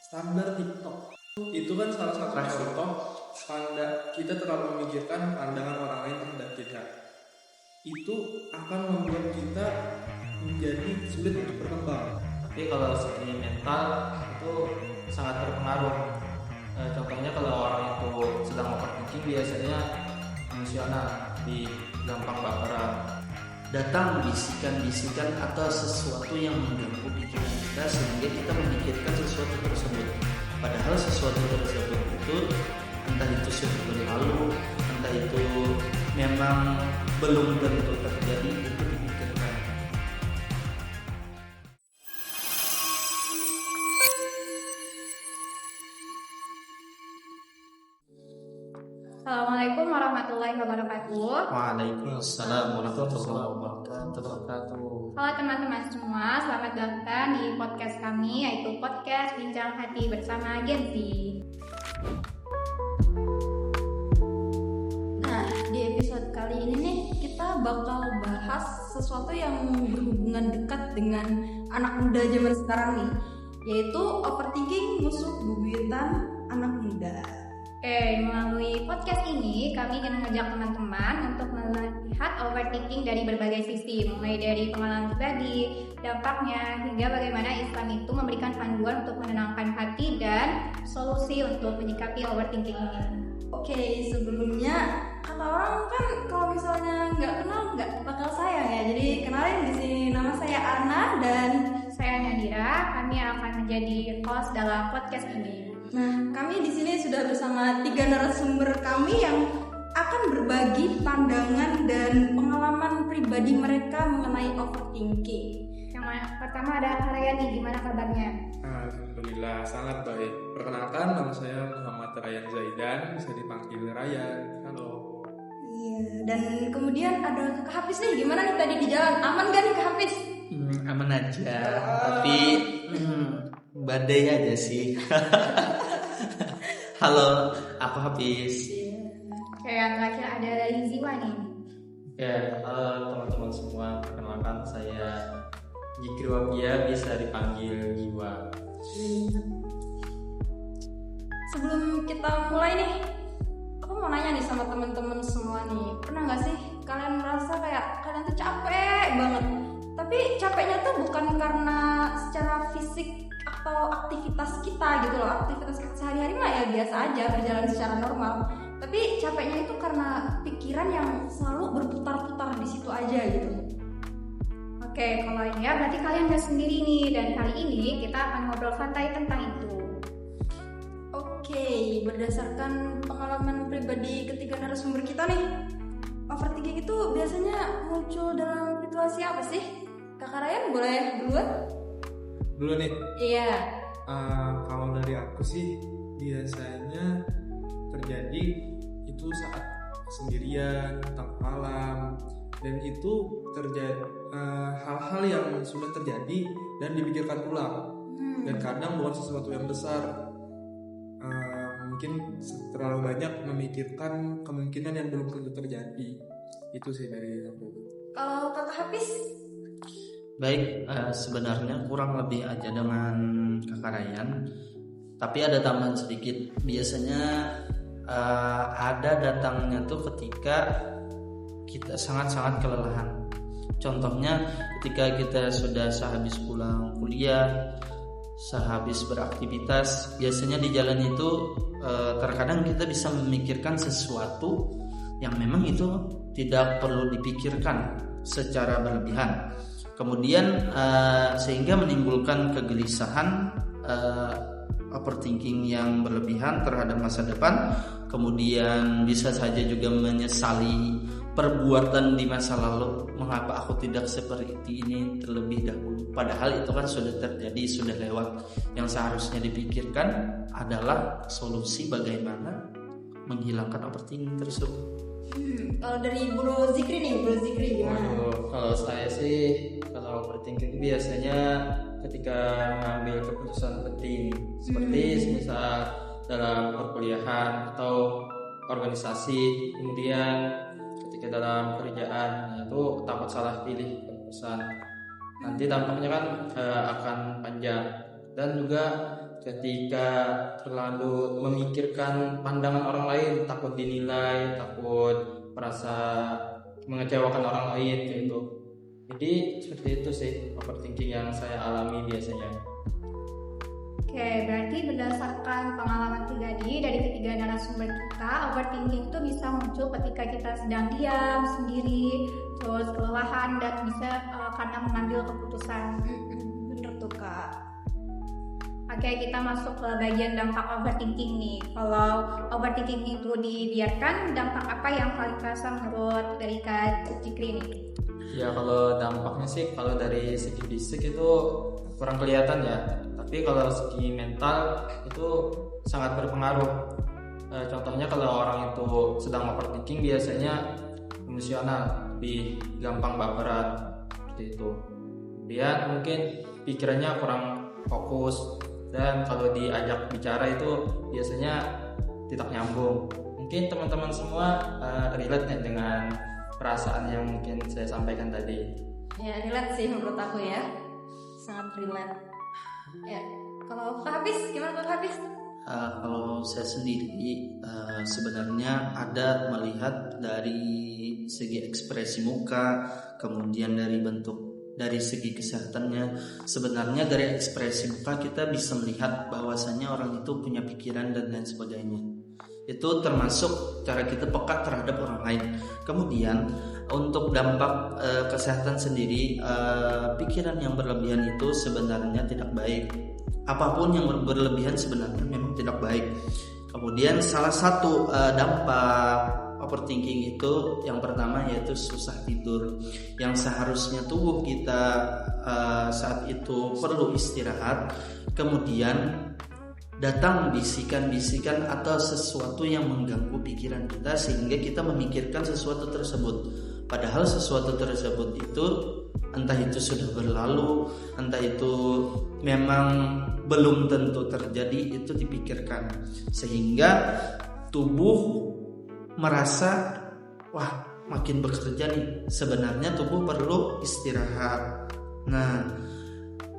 standar TikTok. Itu kan salah satu contoh kita terlalu memikirkan pandangan orang lain terhadap kita. Itu akan membuat kita menjadi sulit untuk berkembang. Tapi kalau segi mental itu sangat berpengaruh. Contohnya kalau orang itu sedang overthinking biasanya emosional, gampang baperan. Datang bisikan-bisikan atau sesuatu yang mengganggu pikiran kita sehingga kita memikirkan sesuatu tersebut. Padahal sesuatu tersebut itu entah itu sudah berlalu, entah itu memang belum tentu terjadi, itu dipikirkan. Assalamualaikum warahmatullahi wabarakatuh. Waalaikumsalam warahmatullahi wabarakatuh. Halo teman-teman semua, selamat datang di podcast kami, yaitu podcast Bincang Hati bersama Genzi. Nah, di episode kali ini nih kita bakal bahas sesuatu yang berhubungan dekat dengan anak muda zaman sekarang nih, yaitu overthinking musuh bebuyutan anak muda. Melalui podcast ini kami ingin mengajak teman-teman untuk melihat overthinking dari berbagai sisi, mulai dari pengalaman pribadi, dampaknya, hingga bagaimana Islam itu memberikan panduan untuk menenangkan hati dan solusi untuk menyikapi overthinking ini. Oke, sebelumnya kata orang kan kalau misalnya nggak kenal nggak bakal sayang ya. Jadi kenalin, di sini nama saya Ana dan saya Nadira. Kami akan menjadi host dalam podcast ini. Nah, kami di sini sudah bersama 3 narasumber kami yang akan berbagi pandangan dan pengalaman pribadi mereka mengenai overthinking. Yang pertama ada Rayani, gimana kabarnya? Alhamdulillah sangat baik. Perkenalkan, nama saya Muhammad Ryan Zaidan, bisa dipanggil Ryan. Halo. Iya, dan kemudian ada Kak Hafiz nih, gimana nih tadi di jalan? Aman gak nih Kak Hafiz? Aman aja, tapi badai aja sih. Halo, aku Hafiz. Oke, yang terakhir ada dari Ziwa nih. Ya, halo teman-teman semua, perkenalkan saya Jikri Wabia, bisa dipanggil Jiwa. Sebelum kita mulai nih, aku mau nanya nih sama teman-teman semua nih, pernah nggak sih kalian merasa kayak kalian tuh capek banget, tapi capeknya tuh bukan karena secara fisik atau aktivitas kita gitu loh, aktivitas sehari-hari mah ya biasa aja, berjalan secara normal, tapi capeknya itu karena pikiran yang selalu berputar-putar di situ aja gitu. Oke, kalau ya berarti kalian nggak sendiri nih, dan kali ini kita akan ngobrol santai tentang itu. Oke, berdasarkan pengalaman pribadi ketiga narasumber kita nih, overthinking itu biasanya muncul dalam situasi apa sih? Kakak Ryan boleh duluan? Dulu nih. Iya. Kalau dari aku sih biasanya terjadi itu saat sendirian, tengah malam, dan itu terjadi hal-hal yang sudah terjadi dan dipikirkan ulang. Dan kadang bukan sesuatu yang besar. Mungkin terlalu banyak memikirkan kemungkinan yang belum tentu terjadi. Itu sih dari aku. Kalau Kakak Hafiz? Baik, sebenarnya kurang lebih aja dengan Kakak Ryan, tapi ada tambahan sedikit. Biasanya ada datangnya tuh ketika kita sangat-sangat kelelahan. Contohnya ketika kita sudah sehabis pulang kuliah, sehabis beraktivitas, biasanya di jalan itu terkadang kita bisa memikirkan sesuatu yang memang itu tidak perlu dipikirkan secara berlebihan. Kemudian sehingga menimbulkan kegelisahan, overthinking yang berlebihan terhadap masa depan. Kemudian bisa saja juga menyesali perbuatan di masa lalu. Mengapa aku tidak seperti ini terlebih dahulu? Padahal itu kan sudah terjadi, sudah lewat. Yang seharusnya dipikirkan adalah solusi bagaimana menghilangkan overthinking tersebut. Kalau dari Bro Zikri nih, Bro Zikri gimana? Kalau saya sih, kalau overthinking biasanya ketika mengambil keputusan penting, seperti misal dalam perkuliahan atau organisasi, kemudian ketika dalam kerjaan, itu takut salah pilih keputusan. Nanti dampaknya kan akan panjang, dan juga ketika terlalu memikirkan pandangan orang lain, takut dinilai, takut merasa mengecewakan orang lain gitu. Jadi seperti itu sih overthinking yang saya alami biasanya. Oke, berarti berdasarkan pengalaman pribadi dari ketiga narasumber kita, overthinking itu bisa muncul ketika kita sedang diam sendiri, terus kelelahan dan bisa karena mengambil keputusan. Bener tuh Kak. Oke, kita masuk ke bagian dampak overthinking nih. Kalau overthinking itu dibiarkan, dampak apa yang paling terasa menurut dari Kak Jikri nih? Ya kalau dampaknya sih, kalau dari segi fisik itu kurang kelihatan ya. Tapi kalau segi mental itu sangat berpengaruh. Contohnya kalau orang itu sedang overthinking biasanya emosional, lebih gampang baperan seperti itu. Dia mungkin pikirannya kurang fokus, dan kalau diajak bicara itu biasanya tidak nyambung. Mungkin teman-teman semua relate nih dengan perasaan yang mungkin saya sampaikan tadi. Ya relate sih menurut aku ya, sangat relate. Ya, kalau Kak Hafiz, gimana Kak Hafiz? Kalau saya sendiri sebenarnya ada melihat dari segi ekspresi muka, kemudian dari bentuk, dari segi kesehatannya. Sebenarnya dari ekspresi muka kita bisa melihat bahwasannya orang itu punya pikiran dan lain sebagainya. Itu termasuk cara kita peka terhadap orang lain. Kemudian untuk dampak kesehatan sendiri, pikiran yang berlebihan itu sebenarnya tidak baik. Apapun yang berlebihan sebenarnya memang tidak baik. Kemudian salah satu dampak overthinking itu yang pertama yaitu susah tidur. Yang seharusnya tubuh kita saat itu perlu istirahat, kemudian datang bisikan-bisikan atau sesuatu yang mengganggu pikiran kita sehingga kita memikirkan sesuatu tersebut. Padahal sesuatu tersebut itu entah itu sudah berlalu, entah itu memang belum tentu terjadi, itu dipikirkan sehingga tubuh merasa wah makin bekerja nih. Sebenarnya tubuh perlu istirahat. Nah,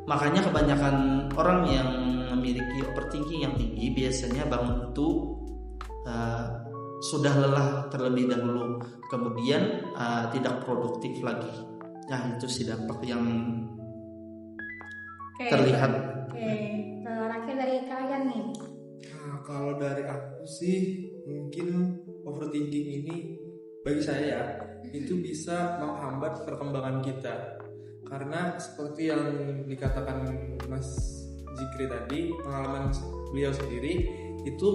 makanya kebanyakan orang yang memiliki overthinking yang tinggi biasanya bangun itu sudah lelah terlebih dahulu, kemudian tidak produktif lagi. Nah itu sih dampak yang terlihat. Oke, terakhir dari kalian nih. Nah, kalau dari aku sih mungkin overthinking ini bagi saya itu bisa menghambat perkembangan kita. Karena seperti yang dikatakan Mas Jikri tadi, pengalaman beliau sendiri itu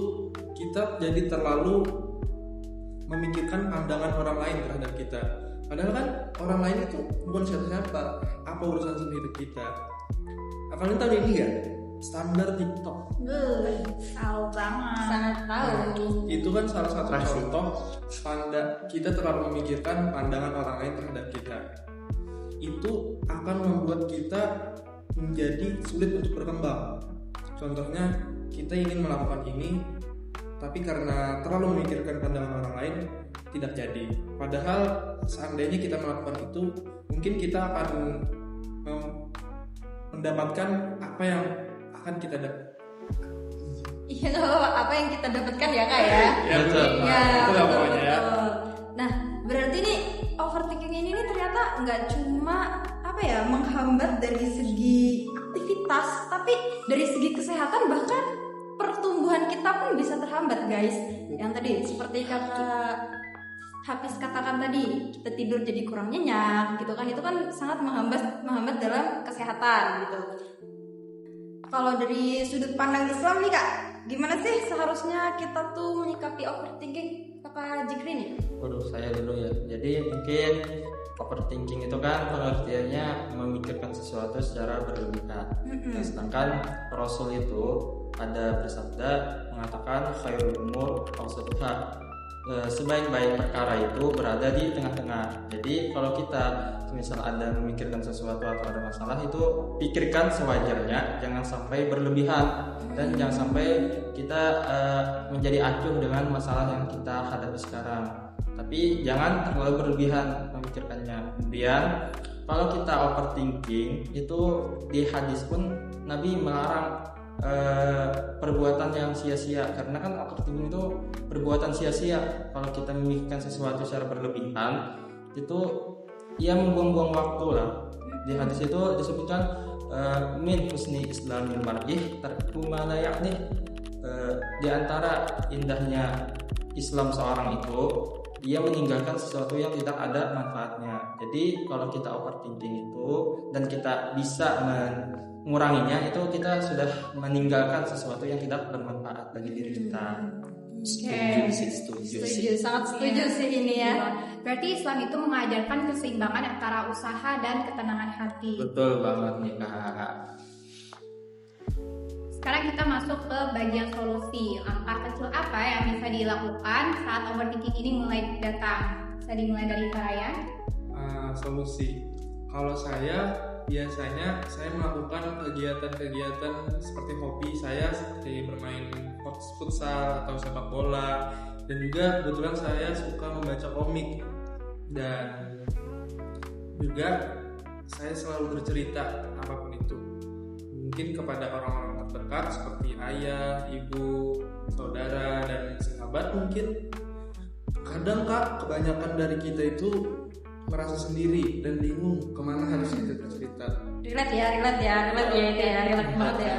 kita jadi terlalu memikirkan pandangan orang lain terhadap kita. Padahal kan orang lain itu bukan siapa-siapa, apa urusan sendiri kita. Kalian tahu ini nggak? Standar TikTok. Tahu banget. Sangat tahu. Itu kan salah satu contoh kita terlalu memikirkan pandangan orang lain terhadap kita. Itu akan membuat kita menjadi sulit untuk berkembang. Contohnya kita ingin melakukan ini, tapi karena terlalu memikirkan pandangan orang lain tidak jadi. Padahal seandainya kita melakukan itu, mungkin kita akan mendapatkan apa yang akan kita dapat. Iya, apa yang kita dapatkan ya Kak ya? Ya betul. Ya, betul, betul. pokoknya. Nah, berarti nih overthinking ini ternyata nggak cuma menghambat dari segi aktivitas, tapi dari segi kesehatan bahkan pertumbuhan kita pun bisa terhambat guys. Yang tadi seperti kata Hafiz katakan tadi, kita tidur jadi kurang nyenyak gitu kan, itu kan sangat menghambat dalam kesehatan gitu. Kalau dari sudut pandang Islam nih Kak, gimana sih seharusnya kita tuh menyikapi overthinking? Kakak Jikri nih? Waduh, saya dulu ya. Jadi mungkin overthinking itu kan pengertiannya memikirkan sesuatu secara berlebihan. Nah, sedangkan Rasul itu ada bersabda mengatakan khairul umur awsatuha. Sebaik-baik perkara itu berada di tengah-tengah. Jadi kalau kita misal ada memikirkan sesuatu atau ada masalah, itu pikirkan sewajarnya, jangan sampai berlebihan dan jangan sampai kita menjadi acuh dengan masalah yang kita hadapi sekarang. Tapi jangan terlalu berlebihan memikirkannya. Kemudian kalau kita overthinking itu di hadis pun Nabi melarang perbuatan yang sia-sia, karena kan overthinking itu perbuatan sia-sia. Kalau kita memikirkan sesuatu secara berlebihan itu ia membuang-buang waktu lah. Di hadis itu disebutkan min husni islamil mar'ih tarku ma la ya'ni. Di antara indahnya Islam seorang itu dia meninggalkan sesuatu yang tidak ada manfaatnya. Jadi kalau kita overthinking itu dan kita bisa menguranginya, itu kita sudah meninggalkan sesuatu yang tidak bermanfaat bagi diri kita. Setuju sih. Sangat setuju sih ini ya. Berarti Islam itu mengajarkan keseimbangan antara usaha dan ketenangan hati. Betul banget nih Kak. Sekarang kita masuk ke bagian solusi. Langkah kecil apa yang bisa dilakukan saat overthinking ini mulai datang? Bisa dimulai dari Ryan. Solusi. Kalau saya biasanya saya melakukan kegiatan-kegiatan seperti hobi saya, seperti bermain futsal atau sepak bola, dan juga kebetulan saya suka membaca komik, dan juga saya selalu bercerita apapun itu, mungkin kepada orang-orang terdekat seperti ayah, ibu, saudara, dan sahabat. Mungkin kadang Kak, kebanyakan dari kita itu merasa sendiri dan bingung kemana harus kita bercerita. Relate ya itu ya, relate banget ya.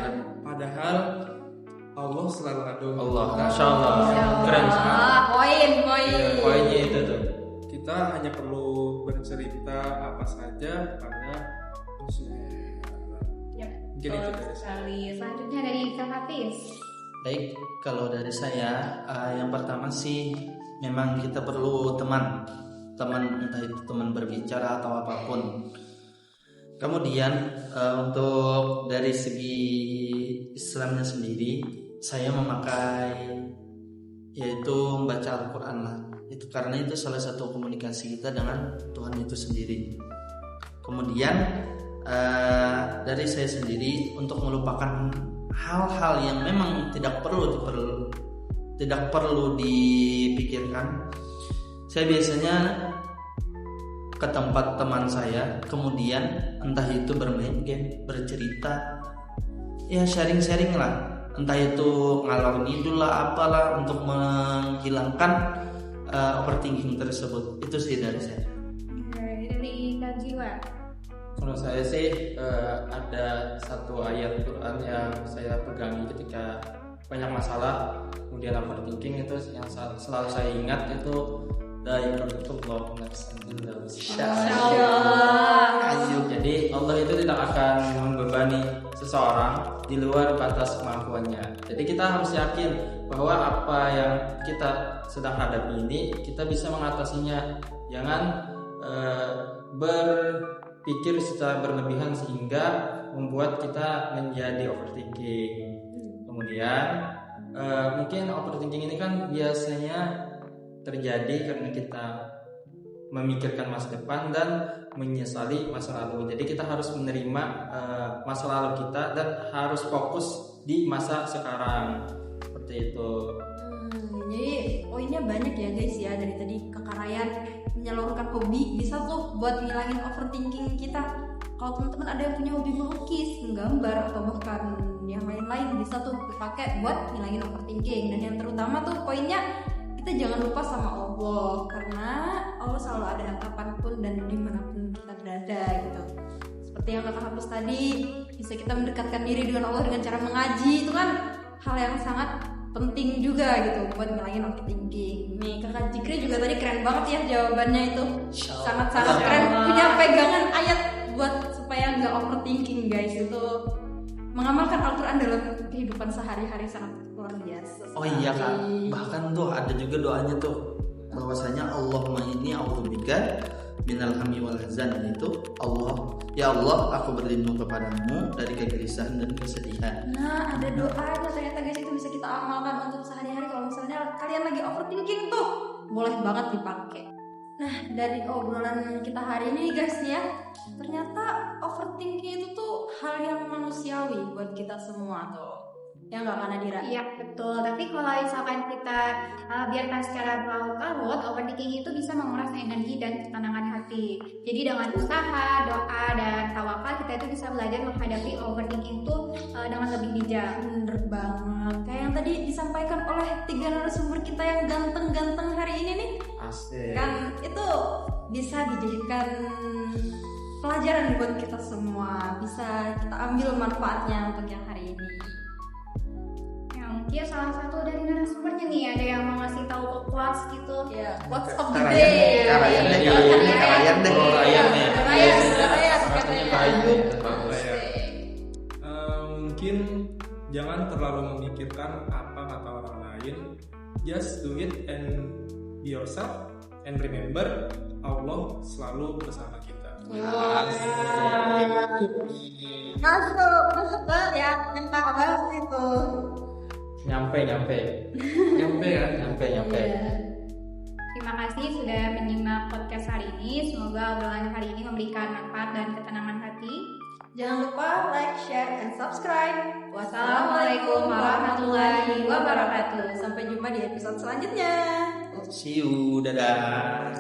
Padahal Allah selalu ada. Allah, Masya Allah, keren sekali. Poinnya itu tuh. Kita hanya perlu bercerita apa saja pada Rasulullah. Ya, Mungkin itu dari saya. Selanjutnya dari Kak Hafiz. Baik, kalau dari saya yang pertama sih memang kita perlu teman, entah itu teman berbicara atau apapun. Kemudian untuk dari segi Islamnya sendiri, saya memakai yaitu membaca Al-Quran lah. Itu karena itu salah satu komunikasi kita dengan Tuhan itu sendiri. Kemudian dari saya sendiri untuk melupakan hal-hal yang memang tidak perlu dipikirkan, saya biasanya ke tempat teman saya, kemudian entah itu bermain game, bercerita, ya sharing lah, entah itu ngalor ngidul lah apalah untuk menghilangkan overthinking tersebut. Itu sih dari saya. Dari Kak Jiwa. Menurut saya sih ada satu ayat Quran yang saya pegangi ketika banyak masalah, kemudian overthinking, itu yang selalu saya ingat itu Daiqullah nafsan illa wus'aha. Jadi Allah itu tidak akan membebani seseorang di luar batas kemampuannya. Jadi kita harus yakin bahwa apa yang kita sedang hadapi ini kita bisa mengatasinya. Jangan berpikir secara berlebihan sehingga membuat kita menjadi overthinking. Kemudian mungkin overthinking ini kan biasanya terjadi karena kita memikirkan masa depan dan menyesali masa lalu. Jadi kita harus menerima masa lalu kita dan harus fokus di masa sekarang. Seperti itu. Jadi poinnya banyak ya guys ya. Dari tadi Kakak Ryan menyalurkan hobi bisa tuh buat ngilangin overthinking kita. Kalau teman-teman ada yang punya hobi melukis, menggambar, atau bahkan yang lain-lain, bisa tuh dipakai buat ngilangin overthinking. Dan yang terutama tuh poinnya, kita jangan lupa sama Allah, karena Allah selalu ada kapanpun dan dimanapun kita berada gitu. Seperti yang Kakak Hafiz tadi, bisa kita mendekatkan diri dengan Allah dengan cara mengaji. Itu kan hal yang sangat penting juga gitu buat ngilangin overthinking. Nih Kakak Jikri juga tadi keren banget ya jawabannya itu. Sangat-sangat keren, punya pegangan ayat buat supaya nggak overthinking guys. Itu mengamalkan Al-Quran dalam kehidupan sehari-hari sangat luar biasa. Oh iya Kak, bahkan tuh ada juga doanya tuh bahwasanya Allahumma inni a'udzubika minal hammi wal hazan, itu Allah, ya Allah aku berlindung kepadamu dari kegelisahan dan kesedihan. Nah ada doanya ternyata guys, itu bisa kita amalkan untuk sehari-hari. Kalau misalnya kalian lagi overthinking tuh boleh banget dipakai. Nah dari obrolan kita hari ini guys ya, ternyata overthinking itu tuh hal yang manusiawi buat kita semua tuh. Ya nggak kan Nadira? Iya betul, tapi kalau misalkan kita biarkan secara berlarut-larut, overthinking itu bisa menguras energi dan ketenangan hati. Jadi dengan usaha, doa, dan tawakal kita itu bisa belajar menghadapi overthinking itu dengan lebih bijak. Bener banget. Kayak yang tadi disampaikan oleh 3 narasumber kita yang ganteng-ganteng hari ini nih, Asik. kan itu bisa dijadikan pelajaran buat kita semua. Bisa kita ambil manfaatnya untuk yang hari ini. Mungkin salah satu dari narasumbernya nih ada yang mau ngasih tahu ke quotes gitu. Ya, what's up the Karayan day? Karayan deh, Karayan deh. Oh, Ryan ya. Ryan, Rasanya kayu. Mungkin jangan terlalu memikirkan apa kata orang lain. Just do it and be yourself and remember Allah selalu bersama kita. Masuk banget ya, minta banget itu. Nyampe ya. Terima kasih sudah menyimak podcast hari ini. Semoga obrolan hari ini memberikan manfaat dan ketenangan hati. Jangan lupa like, share, and subscribe. Wassalamualaikum warahmatullahi wabarakatuh. Sampai jumpa di episode selanjutnya. See you, dadah.